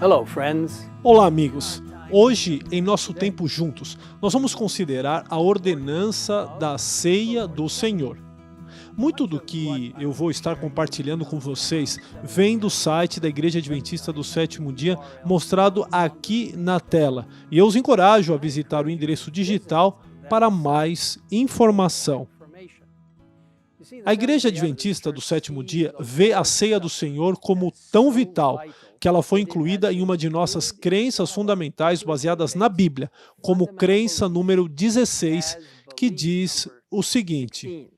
Hello, friends. Olá, amigos! Hoje, em nosso tempo juntos, nós vamos considerar a ordenança da ceia do Senhor. Muito do que eu vou estar compartilhando com vocês vem do site da Igreja Adventista do Sétimo Dia, mostrado aqui na tela. E eu os encorajo a visitar o endereço digital para mais informação. A Igreja Adventista do Sétimo Dia vê a ceia do Senhor como tão vital que ela foi incluída em uma de nossas crenças fundamentais baseadas na Bíblia, como crença número 16, que diz o seguinte: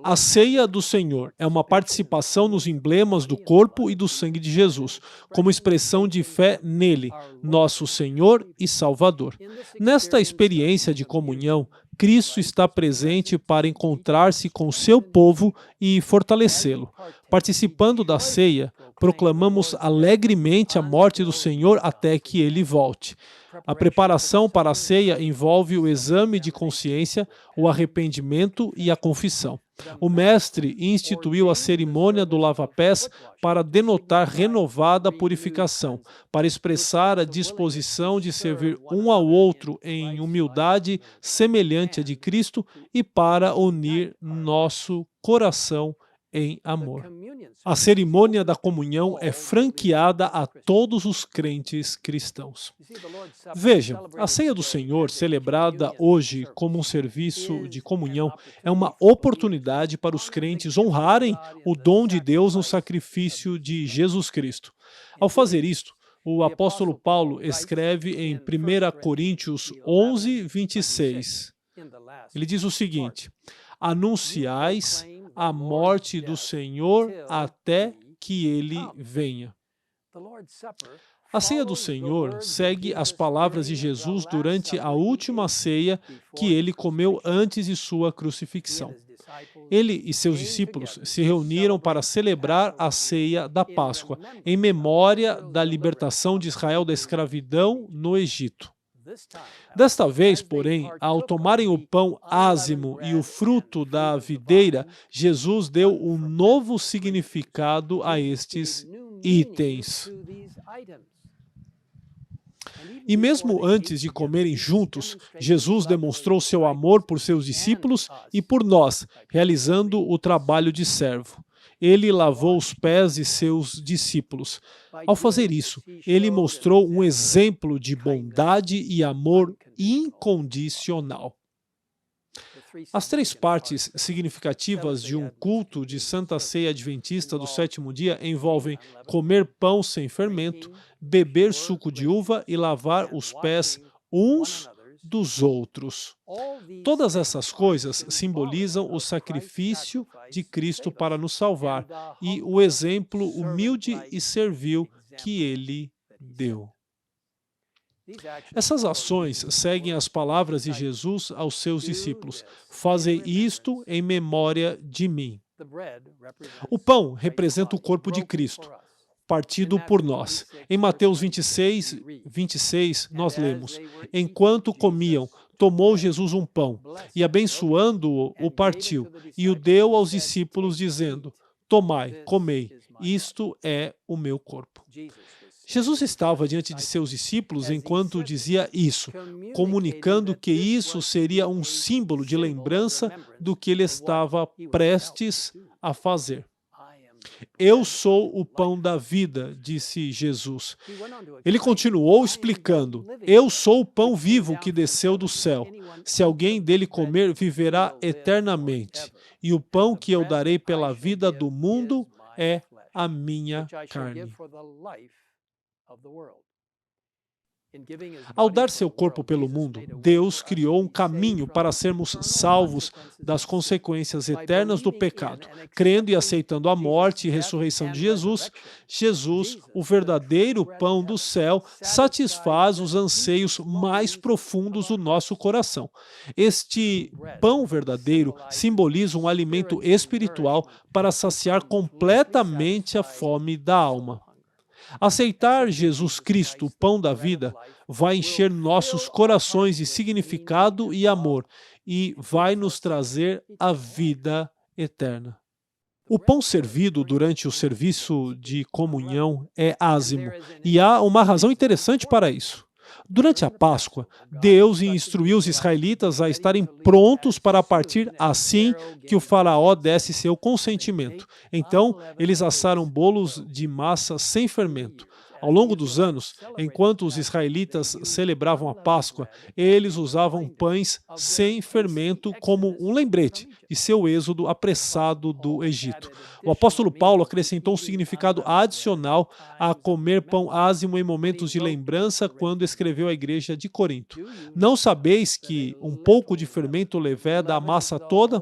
a ceia do Senhor é uma participação nos emblemas do corpo e do sangue de Jesus, como expressão de fé nele, nosso Senhor e Salvador. Nesta experiência de comunhão, Cristo está presente para encontrar-se com seu povo e fortalecê-lo. Participando da ceia, proclamamos alegremente a morte do Senhor até que ele volte. A preparação para a ceia envolve o exame de consciência, o arrependimento e a confissão. O mestre instituiu a cerimônia do lava-pés para denotar renovada purificação, para expressar a disposição de servir um ao outro em humildade semelhante à de Cristo e para unir nosso coração em amor. A cerimônia da comunhão é franqueada a todos os crentes cristãos. Veja, a ceia do Senhor, celebrada hoje como um serviço de comunhão, é uma oportunidade para os crentes honrarem o dom de Deus no sacrifício de Jesus Cristo. Ao fazer isto, o apóstolo Paulo escreve em 1 Coríntios 11, 26. Ele diz o seguinte: anunciais a morte do Senhor até que ele venha. A ceia do Senhor segue as palavras de Jesus durante a última ceia que ele comeu antes de sua crucifixão. Ele e seus discípulos se reuniram para celebrar a ceia da Páscoa, em memória da libertação de Israel da escravidão no Egito. Desta vez, porém, ao tomarem o pão ázimo e o fruto da videira, Jesus deu um novo significado a estes itens. E mesmo antes de comerem juntos, Jesus demonstrou seu amor por seus discípulos e por nós, realizando o trabalho de servo. Ele lavou os pés de seus discípulos. Ao fazer isso, ele mostrou um exemplo de bondade e amor incondicional. As três partes significativas de um culto de Santa Ceia Adventista do Sétimo Dia envolvem comer pão sem fermento, beber suco de uva e lavar os pés uns dos outros. Todas essas coisas simbolizam o sacrifício de Cristo para nos salvar e o exemplo humilde e servil que ele deu. Essas ações seguem as palavras de Jesus aos seus discípulos: fazei isto em memória de mim. O pão representa o corpo de Cristo, partido por nós. Em Mateus 26, 26, nós lemos: enquanto comiam, tomou Jesus um pão, e abençoando-o, o partiu, e o deu aos discípulos, dizendo: tomai, comei, isto é o meu corpo. Jesus estava diante de seus discípulos enquanto dizia isso, comunicando que isso seria um símbolo de lembrança do que ele estava prestes a fazer. Eu sou o pão da vida, disse Jesus. Ele continuou explicando: eu sou o pão vivo que desceu do céu. Se alguém dele comer, viverá eternamente. E o pão que eu darei pela vida do mundo é a minha carne. Ao dar seu corpo pelo mundo, Deus criou um caminho para sermos salvos das consequências eternas do pecado. Crendo e aceitando a morte e ressurreição de Jesus, Jesus, o verdadeiro pão do céu, satisfaz os anseios mais profundos do nosso coração. Este pão verdadeiro simboliza um alimento espiritual para saciar completamente a fome da alma. Aceitar Jesus Cristo, o pão da vida, vai encher nossos corações de significado e amor e vai nos trazer a vida eterna. O pão servido durante o serviço de comunhão é ázimo, e há uma razão interessante para isso. Durante a Páscoa, Deus instruiu os israelitas a estarem prontos para partir assim que o faraó desse seu consentimento. Então, eles assaram bolos de massa sem fermento. Ao longo dos anos, enquanto os israelitas celebravam a Páscoa, eles usavam pães sem fermento como um lembrete de seu êxodo apressado do Egito. O apóstolo Paulo acrescentou um significado adicional a comer pão ázimo em momentos de lembrança quando escreveu à igreja de Corinto. Não sabeis que um pouco de fermento leveda a massa toda?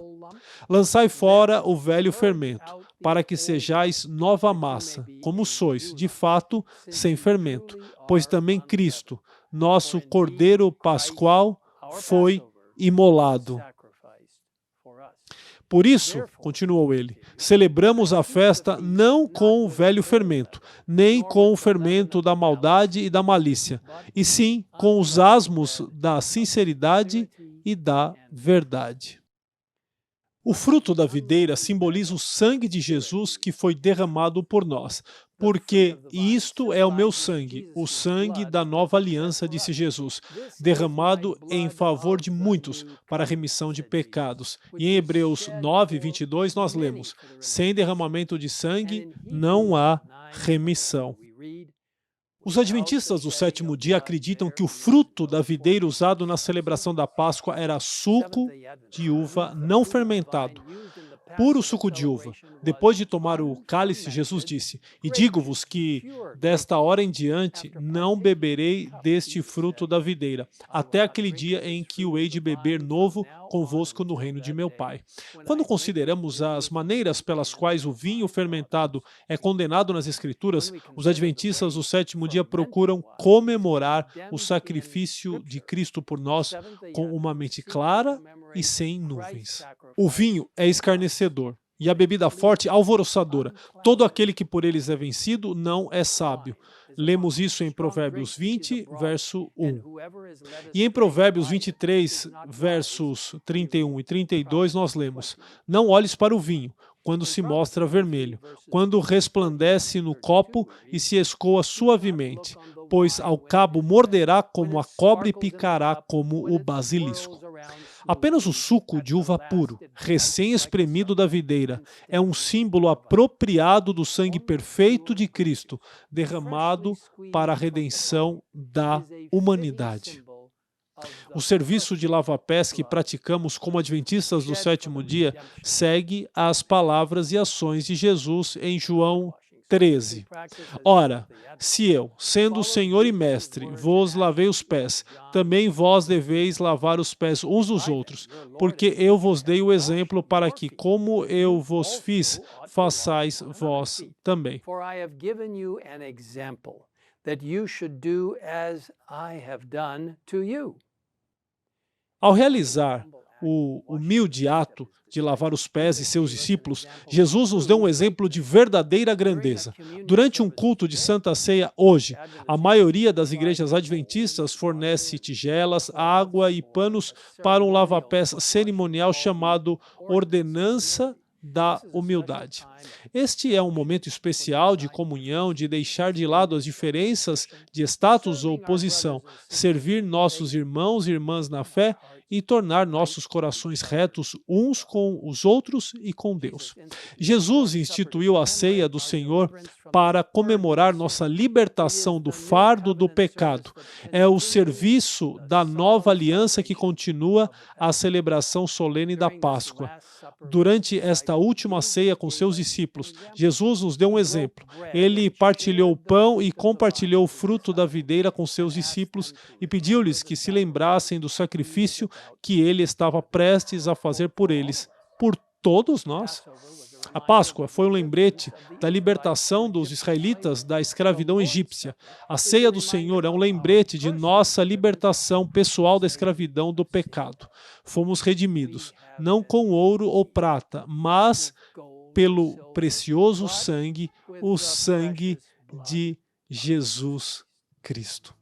Lançai fora o velho fermento, para que sejais nova massa, como sois, de fato, sem fermento. Pois também Cristo, nosso Cordeiro Pascual, foi imolado. Por isso, continuou ele, celebramos a festa não com o velho fermento, nem com o fermento da maldade e da malícia, e sim com os asmos da sinceridade e da verdade. O fruto da videira simboliza o sangue de Jesus que foi derramado por nós, porque isto é o meu sangue, o sangue da nova aliança, disse Jesus, derramado em favor de muitos para a remissão de pecados. E em Hebreus 9:22 nós lemos, sem derramamento de sangue não há remissão. Os adventistas do sétimo dia acreditam que o fruto da videira usado na celebração da Páscoa era suco de uva não fermentado, puro suco de uva. Depois de tomar o cálice, Jesus disse, e digo-vos que, desta hora em diante, não beberei deste fruto da videira, até aquele dia em que o hei de beber novo convosco no reino de meu Pai. Quando consideramos as maneiras pelas quais o vinho fermentado é condenado nas Escrituras, os adventistas do sétimo dia procuram comemorar o sacrifício de Cristo por nós com uma mente clara e sem nuvens. O vinho é escarnecedor e a bebida forte alvoroçadora. Todo aquele que por eles é vencido não é sábio. Lemos isso em Provérbios 20, verso 1. E em Provérbios 23, versos 31 e 32, nós lemos, não olhes para o vinho, quando se mostra vermelho, quando resplandece no copo e se escoa suavemente, pois ao cabo morderá como a cobra e picará como o basilisco. Apenas o suco de uva puro, recém-espremido da videira, é um símbolo apropriado do sangue perfeito de Cristo, derramado para a redenção da humanidade. O serviço de lava-pés que praticamos como adventistas do sétimo dia segue as palavras e ações de Jesus em João 13. Ora, se eu, sendo o Senhor e Mestre, vos lavei os pés, também vós deveis lavar os pés uns dos outros, porque eu vos dei o exemplo para que, como eu vos fiz, façais vós também. Ao realizar o humilde ato de lavar os pés de seus discípulos, Jesus nos deu um exemplo de verdadeira grandeza. Durante um culto de Santa Ceia hoje, a maioria das igrejas adventistas fornece tigelas, água e panos para um lava-pés cerimonial chamado Ordenança da Humildade. Este é um momento especial de comunhão, de deixar de lado as diferenças de status ou posição, servir nossos irmãos e irmãs na fé e tornar nossos corações retos uns com os outros e com Deus. Jesus instituiu a ceia do Senhor para comemorar nossa libertação do fardo do pecado. É o serviço da nova aliança que continua a celebração solene da Páscoa. Durante esta última ceia com seus discípulos, Jesus nos deu um exemplo. Ele partilhou o pão e compartilhou o fruto da videira com seus discípulos e pediu-lhes que se lembrassem do sacrifício que ele estava prestes a fazer por eles, por todos nós. A Páscoa foi um lembrete da libertação dos israelitas da escravidão egípcia. A ceia do Senhor é um lembrete de nossa libertação pessoal da escravidão do pecado. Fomos redimidos, não com ouro ou prata, mas pelo precioso sangue, o sangue de Jesus Cristo.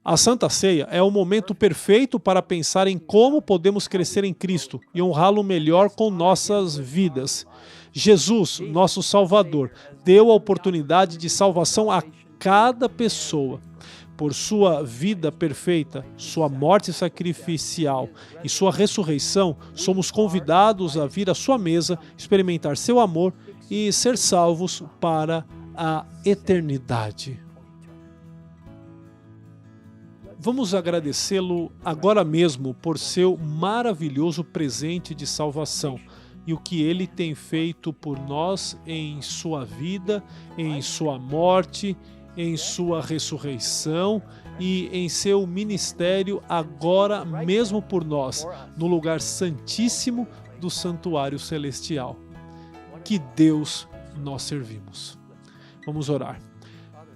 A Santa Ceia é o momento perfeito para pensar em como podemos crescer em Cristo e honrá-lo melhor com nossas vidas. Jesus, nosso Salvador, deu a oportunidade de salvação a cada pessoa. Por sua vida perfeita, sua morte sacrificial e sua ressurreição, somos convidados a vir à sua mesa, experimentar seu amor e ser salvos para a eternidade. Vamos agradecê-lo agora mesmo por seu maravilhoso presente de salvação e o que ele tem feito por nós em sua vida, em sua morte, em sua ressurreição e em seu ministério agora mesmo por nós, no lugar santíssimo do santuário celestial. Que Deus nós servimos. Vamos orar.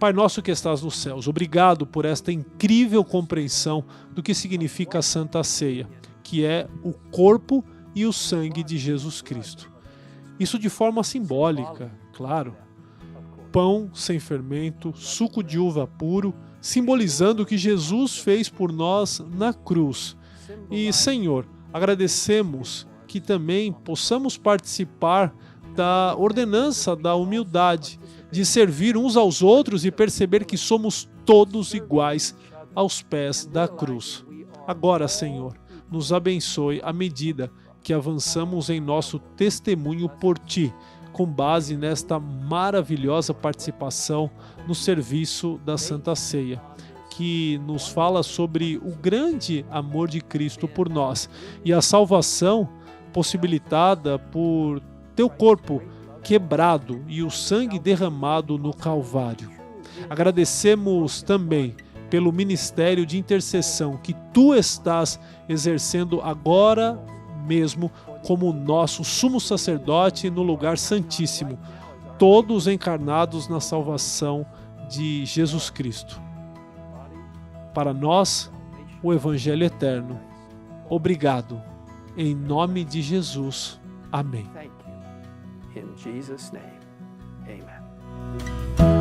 Pai nosso que estás nos céus, obrigado por esta incrível compreensão do que significa a Santa Ceia, que é o corpo e o sangue de Jesus Cristo. Isso de forma simbólica, claro. Pão sem fermento, suco de uva puro, simbolizando o que Jesus fez por nós na cruz. E, Senhor, agradecemos que também possamos participar da ordenança da humildade, de servir uns aos outros e perceber que somos todos iguais aos pés da cruz. Agora, Senhor, nos abençoe à medida que avançamos em nosso testemunho por Ti, com base nesta maravilhosa participação no serviço da Santa Ceia, que nos fala sobre o grande amor de Cristo por nós e a salvação possibilitada por Teu corpo quebrado e o sangue derramado no Calvário. Agradecemos também pelo ministério de intercessão que Tu estás exercendo agora mesmo como nosso sumo sacerdote no lugar santíssimo, todos encarnados na salvação de Jesus Cristo. Para nós, o Evangelho eterno. Obrigado. Em nome de Jesus. Amém. In Jesus' name, amen.